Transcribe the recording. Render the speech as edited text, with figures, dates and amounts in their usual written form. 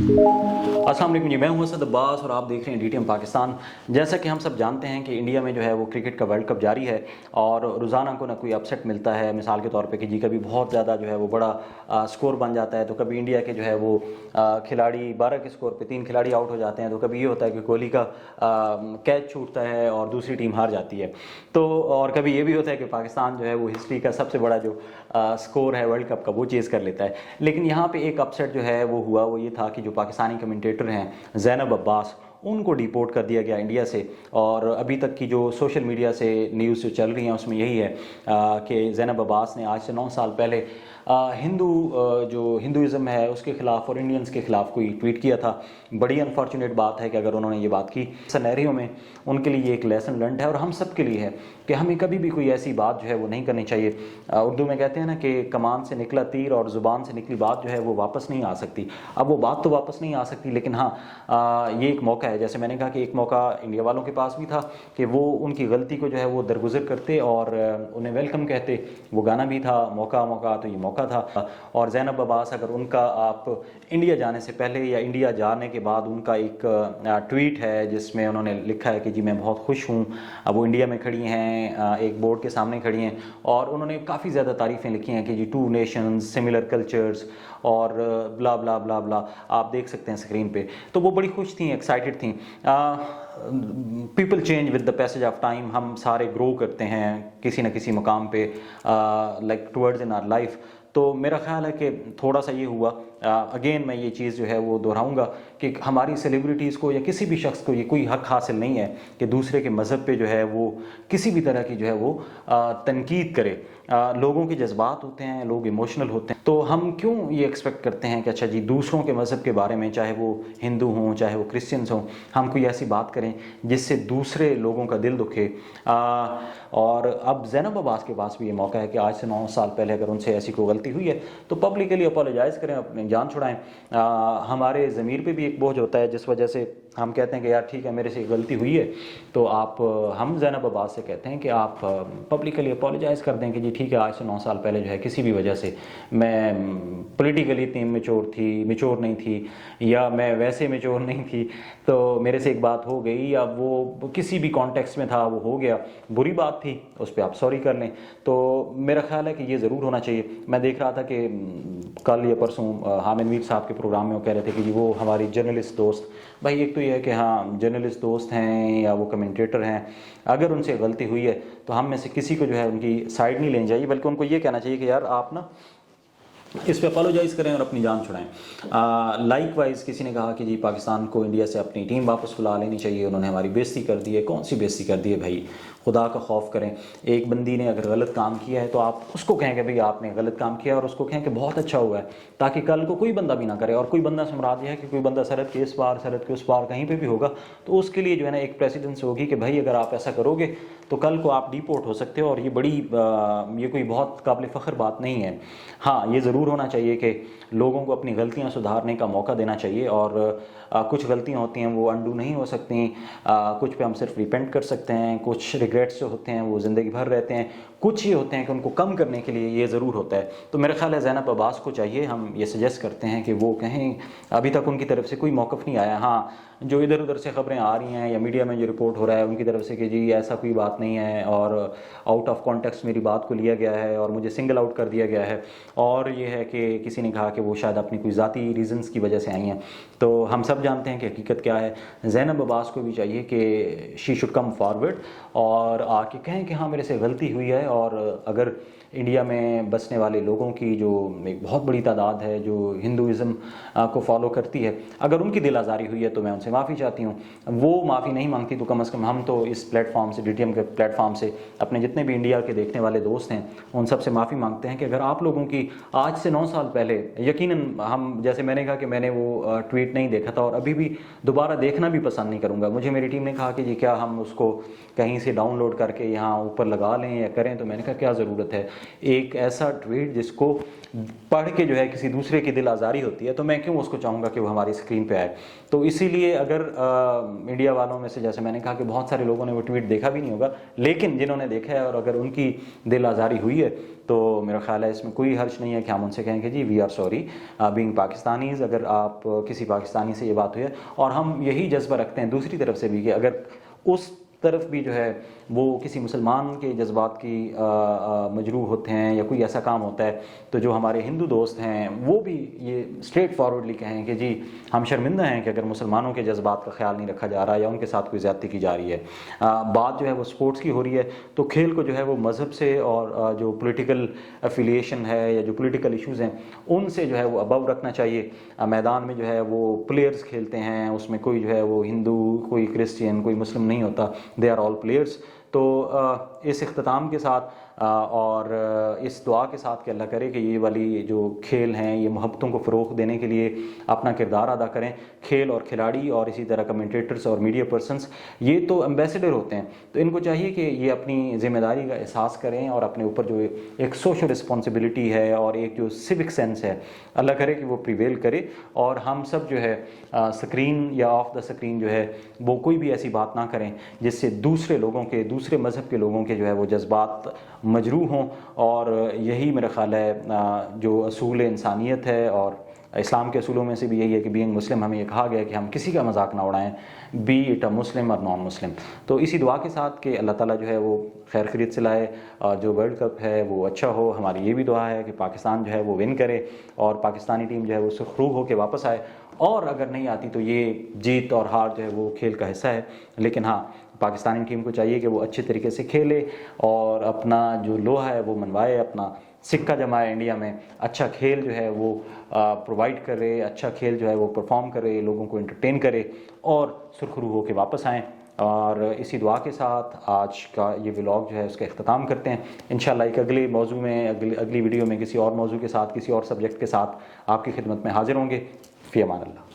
अस्सलाम वालेकुम जी, मैं हूं असद अब्बास और आप देख रहे हैं डीटीएम पाकिस्तान। जैसा कि हम सब जानते हैं कि इंडिया में जो है वो क्रिकेट का वर्ल्ड कप जारी है और रोज़ाना को ना कोई अपसेट मिलता है। मिसाल के तौर पे कि जी कभी बहुत ज़्यादा जो है वो बड़ा स्कोर बन जाता है, तो कभी इंडिया के जो है वो खिलाड़ी 12 के स्कोर पे 3 खिलाड़ी आउट हो जाते हैं, तो कभी ये होता है कि कोहली का कैच छूटता है और दूसरी टीम हार जाती है। तो और कभी ये भी होता है कि पाकिस्तान जो है वो हिस्ट्री का सबसे बड़ा जो स्कोर है वर्ल्ड कप का वो चेज़ कर लेता है। लेकिन यहाँ पे एक अपसेट जो है वो हुआ, वो ये था कि जो पाकिस्तानी कमेंटेटर हैं ज़ैनब अब्बास, उनको डिपोर्ट कर दिया गया इंडिया से। और अभी तक की जो सोशल मीडिया से न्यूज़ जो चल रही हैं उसमें यही है कि ज़ैनब अब्बास ने आज से 9 साल पहले जो हिंदुज़म है उसके ख़िलाफ़ और इंडियंस के ख़िलाफ़ कोई ट्वीट किया था। बड़ी अनफॉर्चुनेट बात है कि अगर उन्होंने ये बात की सिनेरियो में, उनके लिए ये एक लेसन लर्न है और हम सब के लिए है कि हमें कभी भी कोई ऐसी बात जो है वो नहीं करनी चाहिए। उर्दू में कहते हैं ना कि कमान से निकला तीर और ज़ुबान से निकली बात जो है वो वापस नहीं आ सकती। अब वो बात तो वापस नहीं आ सकती, लेकिन हाँ ये एक मौका है। जैसे मैंने कहा कि एक मौका इंडिया वालों के पास भी था कि वो उनकी गलती को जो है वो दरगुजर करते और उन्हें वेलकम कहते। वो गाना भी था मौका मौका, तो ये मौका था। और ज़ैनब अब्बास, अगर उनका आप इंडिया जाने से पहले या इंडिया जाने के बाद उनका एक ट्वीट है जिसमें उन्होंने लिखा है कि जी मैं बहुत खुश हूँ। अब वो इंडिया में खड़ी हैं, एक बोर्ड के सामने खड़ी हैं और उन्होंने काफ़ी ज़्यादा तारीफ़ें लिखी हैं कि जी 2 नेशंस, सिमिलर कल्चर्स और ब्ला ब्ला ब्ला ब्ला, आप देख सकते हैं स्क्रीन पे। तो वो बड़ी खुश थी, एक्साइटेड थी। People change with the passage of time. हम सारे ग्रो करते हैं किसी न किसी मुकाम पे, like towards in our life. तो मेरा ख्याल है कि थोड़ा सा ये हुआ। अगेन मैं ये चीज़ जो है वो दोहराऊंगा कि हमारी सेलिब्रिटीज़ को या किसी भी शख्स को ये कोई हक हासिल नहीं है कि दूसरे के मज़हब पे जो है वो किसी भी तरह की जो है वो तनकीद करे। लोगों के जज्बात होते हैं, लोग इमोशनल होते हैं, तो हम क्यों ये एक्सपेक्ट करते हैं कि अच्छा जी दूसरों के मज़हब के बारे में, चाहे वो हिंदू हों चाहे वो क्रिश्चियंस हों, हम कोई ऐसी बात करें जिससे दूसरे लोगों का दिल दुखे। और अब ज़ैनब अब्बास के पास भी ये मौका है कि आज से 9 साल पहले अगर उनसे ऐसी कोई गलती हुई है तो पब्लिकली अपोलोजाइज़ करें, अपनी जान छुड़ाएं। हमारे ज़मीर पे भी एक बोझ होता है जिस वजह से हम कहते हैं कि यार ठीक है मेरे से गलती हुई है, तो हम ज़ैनब अब्बास से कहते हैं कि आप पब्लिकली अपोलोजाइज़ कर दें कि जी ठीक है आज से 9 साल पहले जो है किसी भी वजह से मैं पॉलिटिकली इतनी मेच्योर नहीं थी या मैं वैसे मेच्योर नहीं थी, तो मेरे से एक बात हो गई या वो किसी भी कॉन्टेक्स्ट में था वो हो गया, बुरी बात थी, उस पर आप सॉरी कर लें। तो मेरा ख्याल है कि ये ज़रूर होना चाहिए। मैं देख रहा था कि कल या परसों हामिद मीर साहब के प्रोग्राम में वो कह रहे थे कि जी वो हमारी जर्नलिस्ट दोस्त, भाई एक तो ये है कि हाँ जर्नलिस्ट दोस्त हैं या वो कमेंटेटर हैं, अगर उनसे गलती हुई है तो हम में से किसी को जो है उनकी साइड नहीं लेनी चाहिए, बल्कि उनको ये कहना चाहिए कि यार आप ना इस पे अपोलोजाइज़ करें और अपनी जान छुड़ाएं। लाइकवाइज किसी ने कहा कि जी पाकिस्तान को इंडिया से अपनी टीम वापस बुला लेनी चाहिए, उन्होंने हमारी बेइज्जती कर दी है। कौन सी बेइज्जती कर दी है भाई, खुदा का खौफ करें। एक बंदी ने अगर गलत काम किया है तो आप उसको कहें कि भाई आपने गलत काम किया और उसको कहें कि बहुत अच्छा हुआ है, ताकि कल को कोई बंदा भी ना करे। और कोई बंदा से मुराद यह है कि कोई बंदा सरहद के इस पार सरहद के उस पार कहीं पे भी होगा तो उसके लिए जो है ना एक प्रेसिडेंस होगी कि भाई अगर आप ऐसा करोगे तो कल को आप डिपोर्ट हो सकते हो। और ये कोई बहुत काबिल फ़ख्र बात नहीं है। हाँ ये ज़रूर होना चाहिए कि लोगों को अपनी गलतियां सुधारने का मौका देना चाहिए और कुछ गलतियां होती हैं वो अनडू नहीं हो सकती, कुछ पे हम सिर्फ रिपेंट कर सकते हैं, कुछ रिग्रेट्स जो होते हैं वो ज़िंदगी भर रहते हैं, कुछ ये होते हैं कि उनको कम करने के लिए ये ज़रूर होता है। तो मेरा ख्याल है ज़ैनब अब्बास को चाहिए, हम ये सजेस्ट करते हैं कि वो कहें, अभी तक उनकी तरफ से कोई मौक़िफ़ नहीं आया। हाँ जो इधर उधर से ख़बरें आ रही हैं या मीडिया में जो रिपोर्ट हो रहा है उनकी तरफ से कि जी ऐसा कोई बात नहीं है और आउट ऑफ कॉन्टेक्स्ट मेरी बात को लिया गया है और मुझे सिंगल आउट कर दिया गया है, और ये है कि किसी ने कहा कि वो शायद अपनी कोई ज़ाती रीज़न्स की वजह से आई हैं। तो हम सब जानते हैं कि हकीकत क्या है। ज़ैनब अब्बास को भी चाहिए कि शी शुड कम फॉरवर्ड और आके कहें कि हाँ मेरे से गलती हुई है। और अगर इंडिया में बसने वाले लोगों की जो एक बहुत बड़ी तादाद है जो हिंदुज़म को फॉलो करती है, अगर उनकी दिल आज़ारी हुई है तो मैं उनसे माफ़ी चाहती हूँ। वो माफ़ी नहीं मांगती तो कम से कम हम तो इस प्लेटफॉर्म से, डीटीएम के प्लेटफॉर्म से, अपने जितने भी इंडिया के देखने वाले दोस्त हैं उन सब से माफ़ी मांगते हैं कि अगर आप लोगों की आज से 9 साल पहले, यकीनन हम जैसे मैंने कहा कि मैंने वो ट्वीट नहीं देखा था और अभी भी दोबारा देखना भी पसंद नहीं करूँगा। मुझे मेरी टीम ने कहा कि जी क्या हम उसको कहीं से डाउनलोड करके यहाँ ऊपर लगा लें या करें, तो मैंने कहा क्या ज़रूरत है। एक ऐसा ट्वीट जिसको पढ़ के जो है किसी दूसरे की दिल आज़ारी होती है, तो मैं क्यों उसको चाहूँगा कि वो हमारी स्क्रीन पे आए। तो इसीलिए अगर मीडिया वालों में से, जैसे मैंने कहा कि बहुत सारे लोगों ने वो ट्वीट देखा भी नहीं होगा, लेकिन जिन्होंने देखा है और अगर उनकी दिल आज़ारी हुई है तो मेरा ख्याल है इसमें कोई हर्ज नहीं है कि हम उनसे कहें कि जी we are sorry being Pakistanis. अगर आप किसी पाकिस्तानी से ये बात हुई है, और हम यही जज्बा रखते हैं दूसरी तरफ से भी कि अगर उस तरफ भी जो है वो किसी मुसलमान के जज्बात की मजरूह होते हैं या कोई ऐसा काम होता है, तो जो हमारे हिंदू दोस्त हैं वो भी ये स्ट्रेट फॉरवर्डली कहें कि जी हम शर्मिंदा हैं कि अगर मुसलमानों के जज्बात का ख्याल नहीं रखा जा रहा या उनके साथ कोई ज़्यादती की जा रही है। बात जो है वो स्पोर्ट्स की हो रही है, तो खेल को जो है वो मज़हब से और जो पॉलिटिकल एफिलिएशन है या जो पॉलिटिकल इश्यूज़ हैं उनसे जो है वो अबव रखना चाहिए। मैदान में जो है वो प्लेयर्स खेलते हैं, उसमें कोई जो है वो हिंदू, कोई क्रिश्चियन, कोई मुस्लिम नहीं होता, दे आर ऑल प्लेयर्स। तो इस इख्तिताम के साथ और इस दुआ के साथ कि अल्लाह करे कि ये वाली जो खेल हैं ये मोहब्बतों को फ़रोग़ देने के लिए अपना किरदार अदा करें। खेल और खिलाड़ी और इसी तरह कमेंटेटर्स और मीडिया पर्सनस ये तो एम्बेसडर होते हैं, तो इनको चाहिए कि ये अपनी ज़िम्मेदारी का एहसास करें और अपने ऊपर जो एक सोशल रिस्पॉन्सिबिलिटी है और एक जो सिविक सेंस है, अल्लाह करे कि वो प्रिवेल करे और हम सब जो है स्क्रीन या ऑफ द स्क्रीन जो है वो कोई भी ऐसी बात ना करें जिससे दूसरे लोगों के, दूसरे मज़हब के लोगों के जो है वो जज्बात मजरूह हों। और यही मेरा ख़्याल है जो असूल इंसानियत है, और इस्लाम के असूलों में से भी यही है कि बीइंग मुस्लिम हमें ये कहा गया है कि हम किसी का मजाक ना उड़ाएं, बी इट अ मुस्लिम और नॉन मुस्लिम। तो इसी दुआ के साथ कि अल्लाह ताला जो है वो खैर खरीद से लाए, जो वर्ल्ड कप है वो अच्छा हो। हमारी ये भी दुआ है कि पाकिस्तान जो है वो विन करे और पाकिस्तानी टीम जो है वो सुखरूब होकर वापस आए, और अगर नहीं आती तो ये जीत और हार जो है वो खेल का हिस्सा है। लेकिन हाँ, पाकिस्तानी टीम को चाहिए कि वो अच्छे तरीके से खेले और अपना जो लोहा है वो मनवाए, अपना सिक्का जमाए, इंडिया में अच्छा खेल जो है वो प्रोवाइड करे, अच्छा खेल जो है वो परफॉर्म करे, लोगों को एंटरटेन करे और सुरखरू होकर वापस आएँ। और इसी दुआ के साथ आज का ये व्लॉग जो है उसका इख्तिताम करते हैं। इंशाल्लाह एक अगले मौजू में, अगली वीडियो में किसी और मौजू के साथ, किसी और सब्जेक्ट के साथ आपकी खिदमत में हाजिर होंगे। फ़ी अमान अल्लाह।